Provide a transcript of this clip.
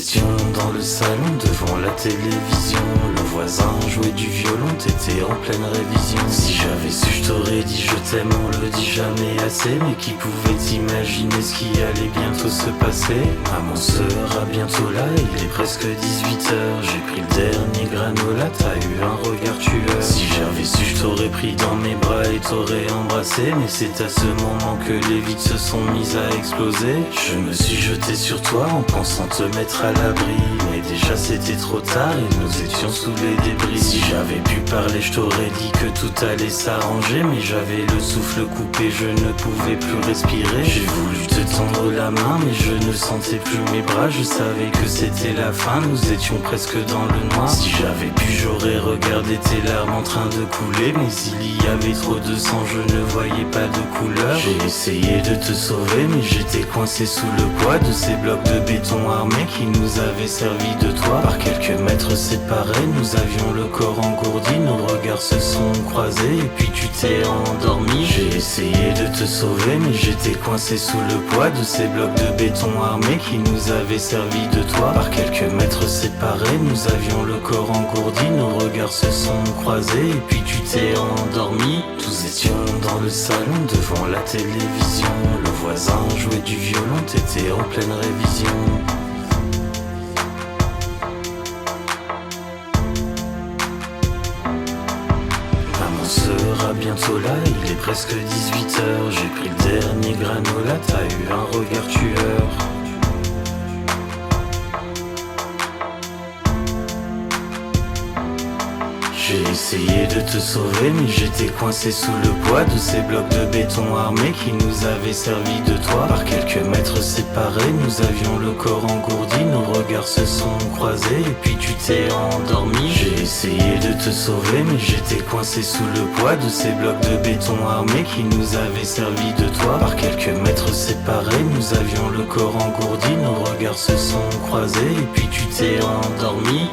étions dans le salon devant la télévision. Le voisin jouait du violon, t'étais en pleine révision. Si j'avais su, je t'aurais dit je t'aime, on le dit jamais assez. Mais qui pouvait imaginer ce qui allait bientôt se passer? Maman sera bientôt là, il est presque 18h. J'ai pris le dernier granola, t'as eu un regard tueur. Si j'avais su, je t'aurais pris dans mes bras et t'aurais embrassé. Mais c'est à ce moment que les vides se sont mises à exploser. Je me suis jeté sur toi en pensant te mettre à l'abri. Mais déjà c'était trop tard et nous étions sous les débris. Si j'avais pu parler, je t'aurais dit que tout allait s'arranger. Mais j'avais le souffle coupé, je ne pouvais plus respirer. J'ai voulu te tendre la main mais je ne sentais plus mes bras. Je savais que c'était la fin, nous étions presque dans le noir. Si j'avais pu, j'aurais regardé tes larmes en train de couler. Mais il y avait trop de sang, je ne voyais pas de couleur. J'ai essayé de te sauver mais j'étais coincé sous le poids de ces blocs de béton armés qui nous avaient servi de toit. Par quelques mètres séparés, nous avions le corps engourdi. Nos regards se sont croisés et puis tu t'es endormi. J'ai essayé de te sauver mais j'étais coincé sous le poids de ces blocs de béton armés qui nous avaient servi de toit. Par quelques mètres séparés, nous avions le corps engourdi. Nos regards se sont croisés et puis tu t'es endormi. Nous étions dans le salon devant la télévision. Le voisin jouait du violon, t'étais en pleine révision. Maman sera bientôt là, il est presque 18h. J'ai pris le dernier granola, t'as eu un regard tueur. J'ai essayé de te sauver mais j'étais coincé sous le poids de ces blocs de béton armés qui nous avaient servi de toit. Par quelques mètres séparés, nous avions le corps engourdi. Nos regards se sont croisés et puis tu t'es endormi. J'ai essayé de te sauver mais j'étais coincé sous le poids de ces blocs de béton armés qui nous avaient servi de toit. Par quelques mètres séparés, nous avions le corps engourdi. Nos regards se sont croisés et puis tu t'es endormi.